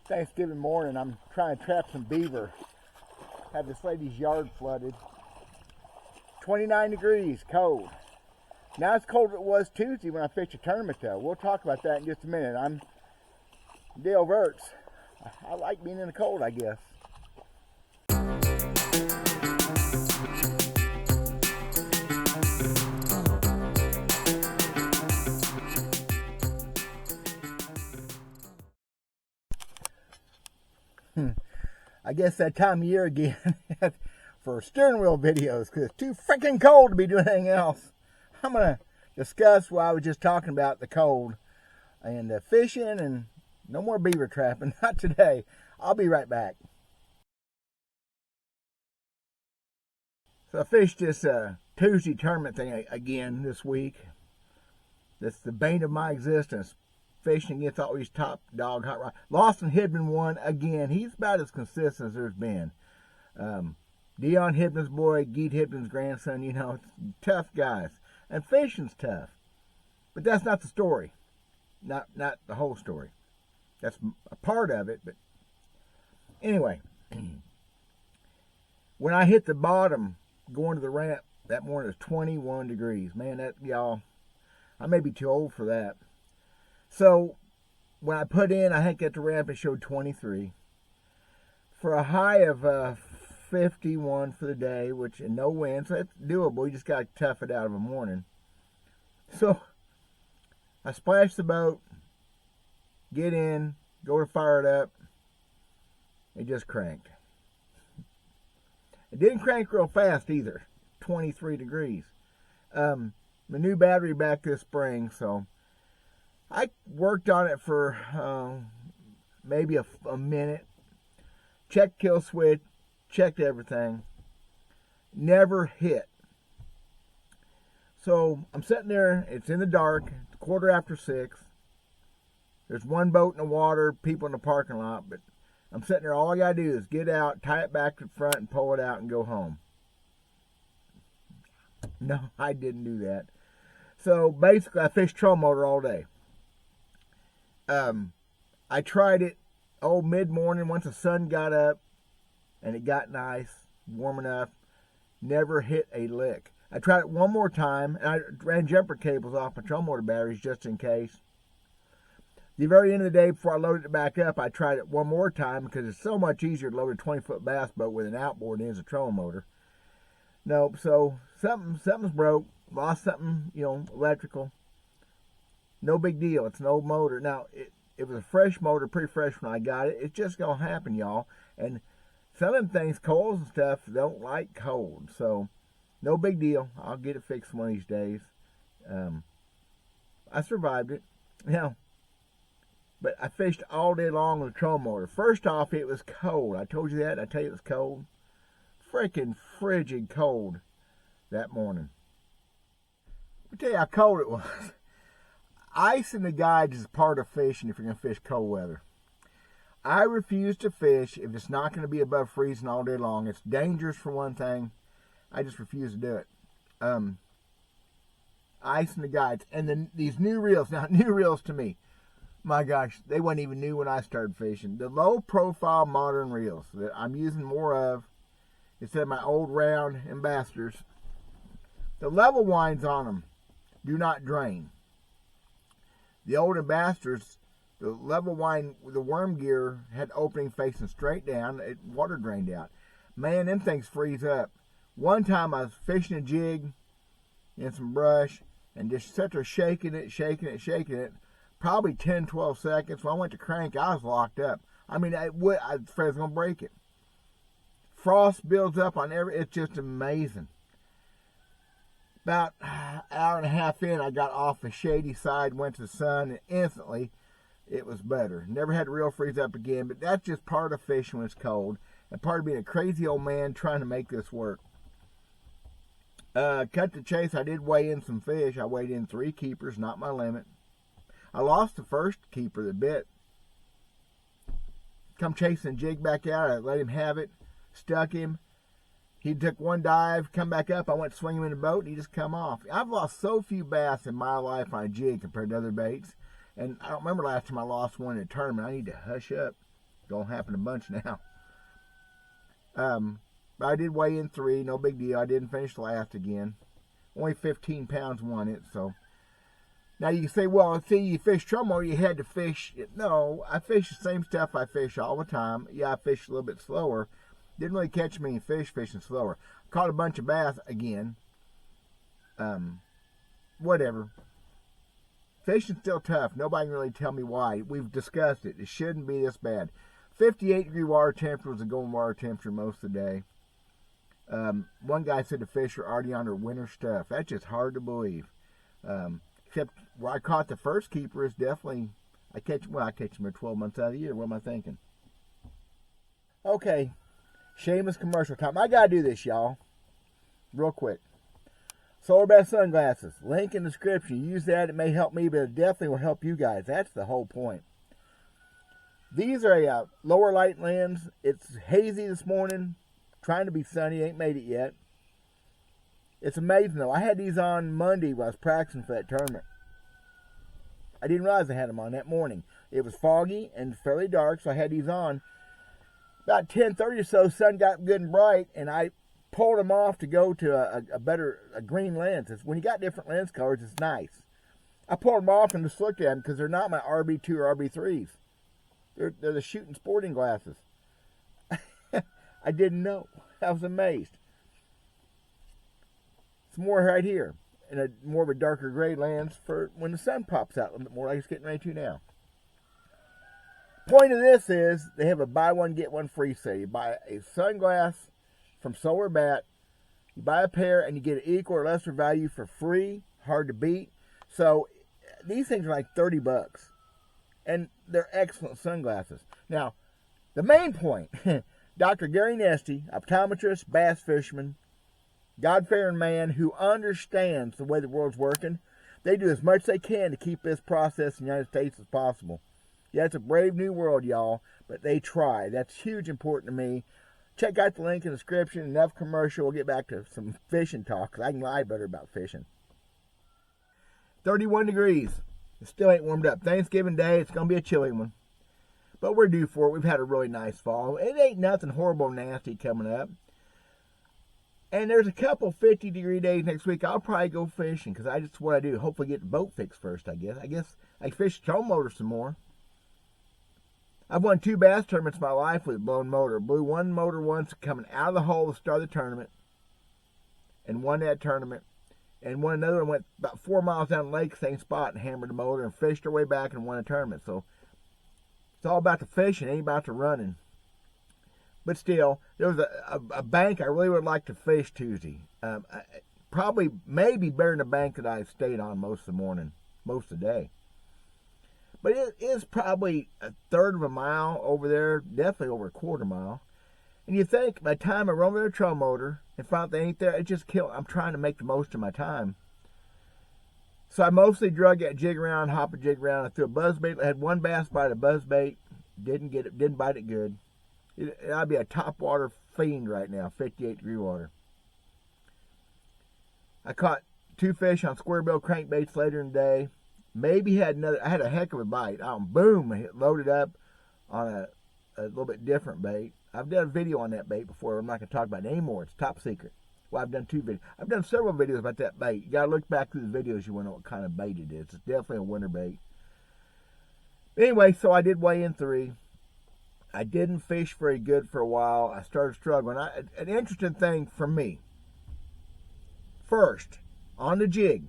Thanksgiving morning, I'm trying to trap some beaver. Had this lady's yard flooded. 29 degrees, cold. Not as cold as it was Tuesday when I fished a tournament though. We'll talk about that in just a minute. I'm Dale Verts. I like being in the cold, I guess. I guess that time of year again for steering wheel videos because it's too freaking cold to be doing anything else. I'm going to discuss what I was just talking about, the cold and fishing, and no more beaver trapping. Not today. I'll be right back. So I fished this Tuesday tournament thing again this week. That's the bane of my existence. Fishing against all these top dog hot rod. Lawson Hibben won again. He's about as consistent as there's been. Dion Hibben's boy, Geet Hibben's grandson, you know, tough guys. And fishing's tough. But that's not the story. Not the whole story. That's a part of it, but anyway. When I hit the bottom going to the ramp that morning, it was 21 degrees. Man, that, y'all, I may be too old for that. So when I put in, I think at the ramp it showed 23. For a high of 51 for the day, which in no wind, so that's doable. You just got to tough it out of a morning. So I splashed the boat, get in, go to fire it up. It just cranked. It didn't crank real fast either. 23 degrees. My new battery back this spring, so I worked on it for maybe a minute. Checked kill switch, checked everything. Never hit. So I'm sitting there, it's in the dark, it's 6:15. There's one boat in the water, people in the parking lot, but I'm sitting there, all I gotta do is get out, tie it back to the front and pull it out and go home. No, I didn't do that. So basically I fished trolling motor all day. I tried it mid-morning once the sun got up and it got nice, warm enough. Never hit a lick. I tried it one more time and I ran jumper cables off my trolling motor batteries just in case. The very end of the day before I loaded it back up, I tried it one more time because it's so much easier to load a 20-foot bass boat with an outboard than it is a trolling motor. Nope, so something's broke, lost something, electrical. No big deal. It's an old motor. Now, it was a fresh motor, pretty fresh when I got it. It's just going to happen, y'all. And some of them things, coils and stuff, don't like cold. So, no big deal. I'll get it fixed one of these days. I survived it. But I fished all day long with a trolling motor. First off, it was cold. I told you that. I tell you it was cold. Freaking frigid cold that morning. I'll tell you how cold it was. Ice in the guides is part of fishing if you're going to fish cold weather. I refuse to fish if it's not going to be above freezing all day long. It's dangerous for one thing. I just refuse to do it. Ice in the guides. And then these new reels. Now, new reels to me, my gosh, they weren't even new when I started fishing. The low profile modern reels that I'm using more of instead of my old round ambassadors. The level winds on them do not drain. The old ambassadors, the level wind, the worm gear had opening facing straight down. Water drained out. Man, them things freeze up. One time I was fishing a jig in some brush and just sat there shaking it. Probably 10, 12 seconds. When I went to crank, I was locked up. I mean, I was afraid I was going to break it. Frost builds up on it's just amazing. About an hour and a half in, I got off the shady side, went to the sun, and instantly it was better. Never had to reel freeze up again, but that's just part of fishing when it's cold, and part of being a crazy old man trying to make this work. Cut to chase, I did weigh in some fish. I weighed in 3 keepers, not my limit. I lost the first keeper that bit. Come chasing jig back out, I let him have it, stuck him. He took one dive, come back up. I went to swing him in the boat, and he just come off. I've lost so few bass in my life on a jig compared to other baits. And I don't remember last time I lost one in a tournament. I need to hush up. Don't happen a bunch now. But I did weigh in 3, no big deal. I didn't finish last again. Only 15 pounds won it, so. Now you can say, well, see, you fish tromo, you had to fish. No, I fish the same stuff I fish all the time. Yeah, I fish a little bit slower. Didn't really catch many fish fishing slower. Caught a bunch of bass again. Whatever. Fishing's still tough. Nobody can really tell me why. We've discussed it. It shouldn't be this bad. 58-degree water temperature was the going water temperature most of the day. One guy said the fish are already on their winter stuff. That's just hard to believe. Except where I caught the first keeper is definitely, I catch them at 12 months out of the year. What am I thinking? Okay, shameless commercial time. I gotta do this, y'all. Real quick. Solar Bass sunglasses. Link in the description. Use that. It may help me, but it definitely will help you guys. That's the whole point. These are a lower light lens. It's hazy this morning. Trying to be sunny. Ain't made it yet. It's amazing, though. I had these on Monday when I was practicing for that tournament. I didn't realize I had them on that morning. It was foggy and fairly dark, so I had these on. About 10:30 or so, sun got good and bright, and I pulled them off to go to a green lens. When you got different lens colors, it's nice. I pulled them off and just looked at them because they're not my RB2 or RB3s. They're the shooting sporting glasses. I didn't know. I was amazed. Some more right here. And a more of a darker gray lens for when the sun pops out a little bit more like it's getting ready to now. Point of this is they have a buy one, get one free sale. You buy a sunglass from Solar Bat, you buy a pair and you get an equal or lesser value for free. Hard to beat. So these things are like $30. And they're excellent sunglasses. Now, the main point, Dr. Gary Nesty, optometrist, bass fisherman, God-fearing man who understands the way the world's working, they do as much as they can to keep this process in the United States as possible. Yeah, it's a brave new world, y'all, but they try. That's huge important to me. Check out the link in the description. Enough commercial. We'll get back to some fishing talk, because I can lie better about fishing. 31 degrees. It still ain't warmed up. Thanksgiving Day, it's going to be a chilly one. But we're due for it. We've had a really nice fall. It ain't nothing horrible nasty coming up. And there's a couple 50-degree days next week. I'll probably go fishing because that's what I do. Hopefully get the boat fixed first, I guess. I fish tow motor some more. I've won 2 bass tournaments in my life with a blown motor. Blew one motor once coming out of the hole to start the tournament. And won that tournament. And won another one, went about 4 miles down the lake, same spot, and hammered the motor and fished our way back and won a tournament. So it's all about the fishing, ain't about the running. But still, there was a bank I really would like to fish Tuesday. Probably, maybe better than the bank that I stayed on most of the morning, most of the day. But it is probably a third of a mile over there, definitely over a quarter mile. And you think by the time I run with a trail motor and find they ain't there, it just kills. I'm trying to make the most of my time. So I mostly drug that jig around, hop a jig around. I threw a buzzbait. I had one bass bite a buzzbait. Didn't get it. Didn't bite it good. I'd be a top water fiend right now, 58-degree water. I caught 2 fish on square bill crankbaits later in the day. Maybe had another. I had a heck of a bite. Boom! I loaded up on a little bit different bait. I've done a video on that bait before. I'm not going to talk about it anymore. It's top secret. Well, I've done 2 videos. I've done several videos about that bait. You got to look back through the videos. You want to know what kind of bait it is. It's definitely a winter bait. Anyway, so I did weigh in 3. I didn't fish very good for a while. I started struggling. An interesting thing for me. First, on the jig,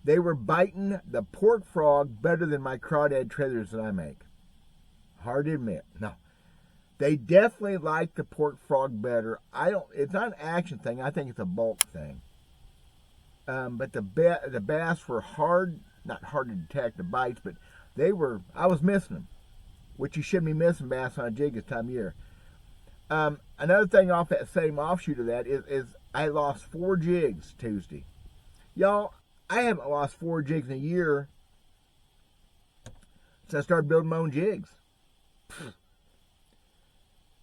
they were biting the pork frog better than my crawdad trailers that I make. Hard to admit. No. They definitely like the pork frog better. It's not an action thing. I think it's a bulk thing. But the bass were not hard to detect, the bites, but I was missing them. Which you shouldn't be missing bass on a jig this time of year. Another thing off that same offshoot of that is I lost 4 jigs Tuesday. Y'all, I haven't lost 4 jigs in a year since I started building my own jigs.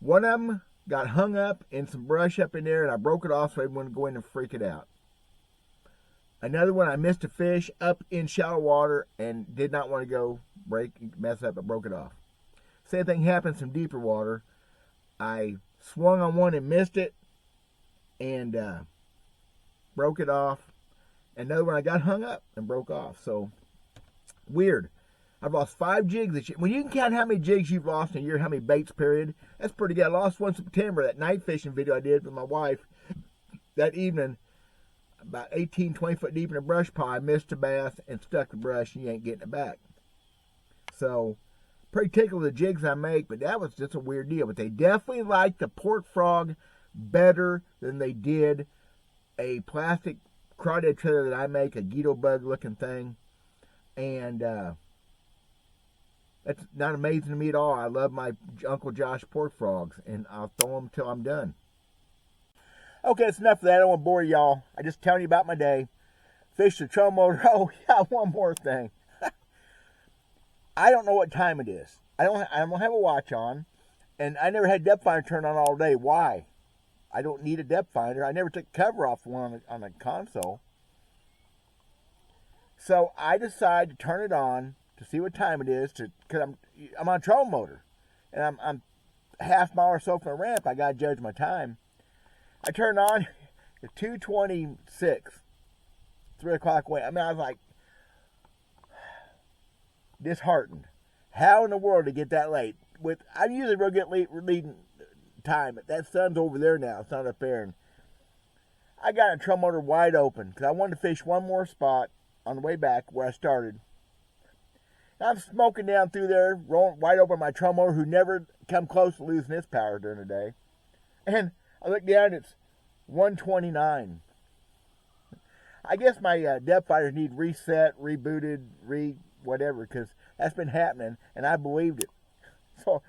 One of them got hung up in some brush up in there and I broke it off so I wouldn't go in and freak it out. Another one, I missed a fish up in shallow water and did not want to go mess up, but broke it off. Same thing happened some deeper water. I swung on one and missed it, and broke it off. Another one I got hung up and broke off. So weird. I've lost 5 jigs this year. When you can count how many jigs you've lost in a year, how many baits, period, that's pretty good. I lost one in September, that night fishing video I did with my wife. That evening, about 18, 20 foot deep in a brush pile, I missed a bass and stuck the brush, and you ain't getting it back. So, pretty tickled with the jigs I make, but that was just a weird deal. But they definitely like the pork frog better than they did a plastic crawdad trailer that I make, a Guido bug looking thing. And that's not amazing to me at all. I love my Uncle Josh pork frogs, and I'll throw them till I'm done. Okay, that's enough of that. I don't want to bore y'all. I just telling you about my day. Fished the trolling motor. Oh, yeah, one more thing. I don't know what time it is. I don't have a watch on, and I never had depth finder turned on all day. Why? I don't need a depth finder. I never took the cover off one on the console. So I decided to turn it on to see what time it is, because I'm on a trolling motor, and I'm a half mile or so from a ramp. I gotta judge my time. I turned on at 2:26, 3 o'clock away. I mean, I was like disheartened. How in the world to get that late? I usually will get leading time, but that sun's over there now. It's not up there. And I got a trolling motor wide open because I wanted to fish one more spot on the way back where I started. I'm smoking down through there, rolling wide open my trolling motor, who never come close to losing its power during the day. And I look down, it's 1:29. I guess my depth finders need reset, rebooted, whatever, because that's been happening, and I believed it. So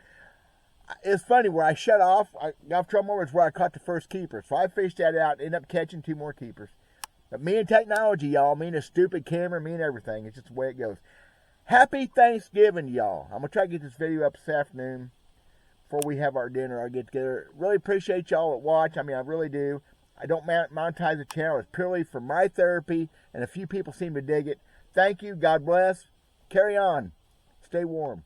it's funny, where I shut off, I got off trolling motor is where I caught the first keeper. So I fished that out, ended up catching 2 more keepers. But me and technology, y'all, me and a stupid camera, me and everything, it's just the way it goes. Happy Thanksgiving, y'all. I'm going to try to get this video up this afternoon before we have our dinner, our get-together. Really appreciate y'all that watch. I mean, I really do. I don't monetize the channel. It's purely for my therapy, and a few people seem to dig it. Thank you. God bless. Carry on. Stay warm.